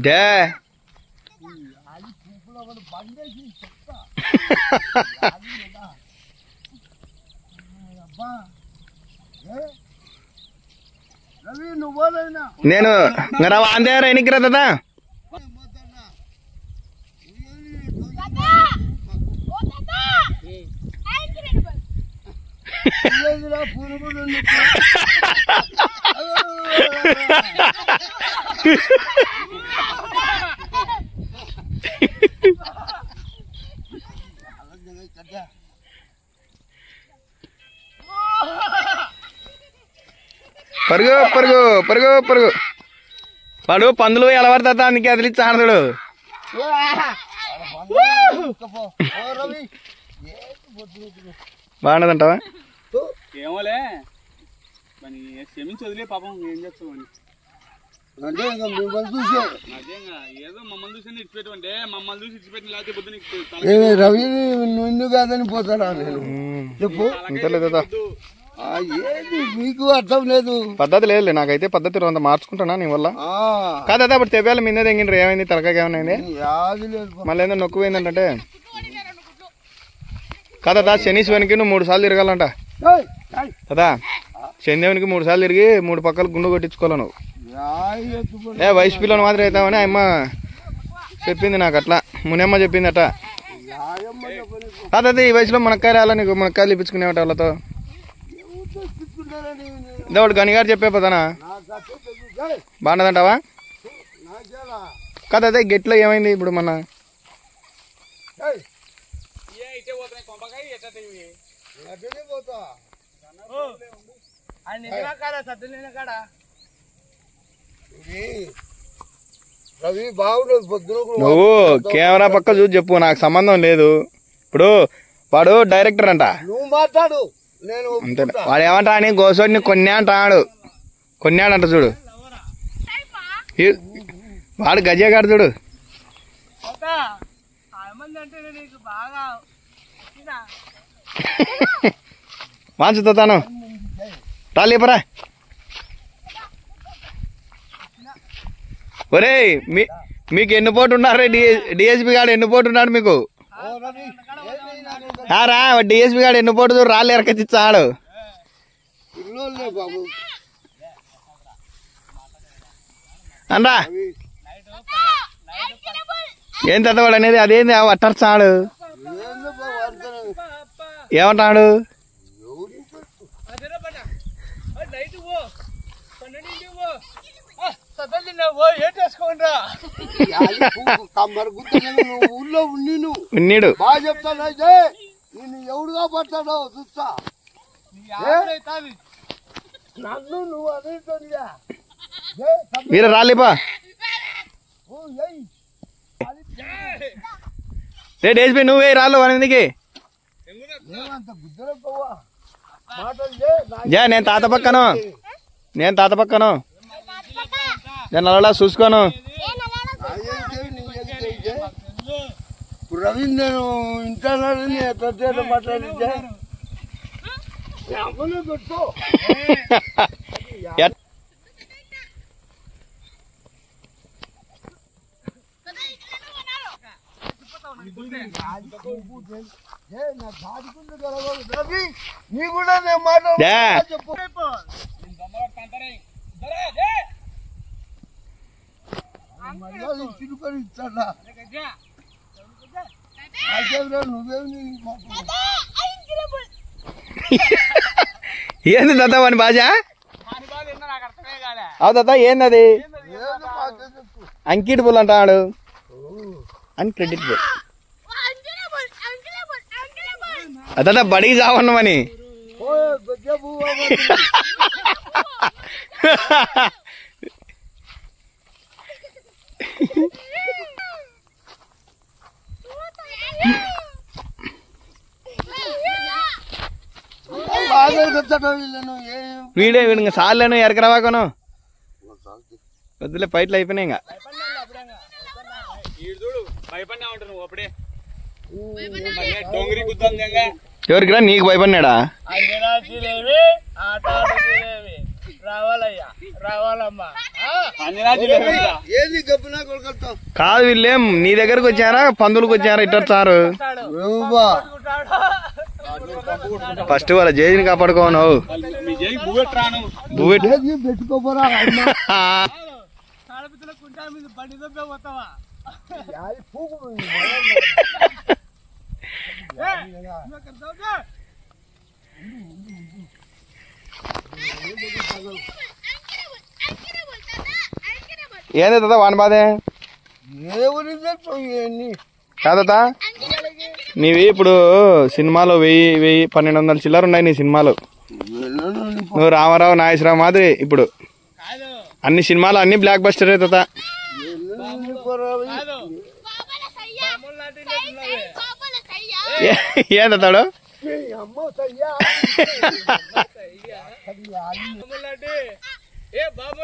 Day నేను అందేరా ఎన్నికరా తాత పరుగు పరుగు పరుగు పరుగు వాడు పందులు ఎలా పడతా అందుకే అదిలిచ్చి ఆడతాడు బాగుండదంటావా ఏమోలే క్షమించి వదిలే పాపం ఏం చేస్తామని ఏదో మమ్మల్ని చూసి ఇచ్చిపెట్టమంటే మమ్మల్ని చూసి ఇచ్చిపెట్టిన లేకపోతే రవి నిన్ను కాదని పోతాడా నేను చెప్పు ఏది మీకు అర్థం లేదు పద్ధతి లేదు నాకైతే పద్ధతి అంత మార్చుకుంటున్నా నీ వల్ల కాదా అప్పుడు తెవ్వాలి మీద తెంగిండ్రు ఏమైంది తలకాయ ఏమైంది మళ్ళీ ఏందో నొక్కు పోయిందంటే కదా శనీశ్వరికి నువ్వు 3 సార్లు తిరగాలంట కదా శనిదేవునికి 3 సార్లు తిరిగి 3 పక్కలు గుండు కొట్టించుకోవాలి నువ్వు వయసు పిల్లలు మాత్రం అవుతామని అమ్మ చెప్పింది నాకు అట్లా మునమ్మ చెప్పింది అట కాదా ఈ వయసులో మునక్కాయలు రాలా నీకు మునక్కాయలు ఇప్పించుకునేవాట వాళ్ళతో ఇదోడు గనిగారు చెప్పే పదనా బాగుండదంటావా కదా అదే గెట్లో ఏమైంది ఇప్పుడు మన నువ్వు కెమెరా పక్క చూసి చెప్పు నాకు సంబంధం లేదు ఇప్పుడు వాడు డైరెక్టర్ అంట నువ్వు మాట్లాడు అంతే వాడు ఏమంటా అని గోసోడిని కొన్ని అంటాడు కొన్నాడంట చూడు వాడు గజగాడు చూడు వాంచుతాను రాలేపరా ఒరే మీకు ఎన్ని పోటు ఉన్నారు డిఎస్పీ గాడు ఎన్ని పోటు ఉన్నాడు మీకు రా డిఎస్పీ గాడు ఎన్ని పోటు రాళ్ళు ఎరకొచ్చిచ్చాడు అనరా ఏం తద్దవాడు అనేది అదేంది అట్టర్చాడు ఏమంటాడు ఉన్నాడు బాగా చెప్తాను నేను ఎవడుగా పడతాడో చూస్తా నన్ను నువ్వు అదేంటా మీరు రాలేపా డేస్బీ నువ్వే రాళ్ళు అనేందుకు నేను తాత పక్కను నేను అలా చూసుకోను రవీంద్ర నేను ఇంటానని ఎట్లా మాట్లాడితే పెట్టు నీ కూడా నేను మాట్లాడు చెప్పు చిరుకొని ఇస్తాడా నువ్వేమి ఏంది తాత వాని బాజా అవు తాత ఏంది అన్క్రెడిటబుల్ అంటాడు అన్క్రెడిటబుల్ అదా బడికి చావన్నామని వీడే వీడు సార్లేను ఎరకరావాకను వద్దులే పైట్లు అయిపోయినాయి ఇంకా ఎవరికిరా నీకు భయపడినాడా రావాలయ్యా రావాలమ్మా ఏది గబ్బునా కొడుకొస్తావు కాదు వీళ్ళేం నీ దగ్గరకు వచ్చారా పందులకు వచ్చారా ఇట్ట సారు ఫస్ట్ వాళ్ళ జేజీని కాపాడుకోను పెట్టుకోపోరా కుంటా మీద బండి దొబ్బే పోతావా ఏంది తాత వాని బాధే కాదా నీవి ఇప్పుడు సినిమాలో 1000-1200 చిల్లర ఉన్నాయి నీ సినిమాలు. నువ్వు రామారావు నాగేశ్వరరావు మాదిరి ఇప్పుడు అన్ని సినిమాలు అన్ని బ్లాక్ బస్టర్ తాత. ఏంతాడు ఏ బాబు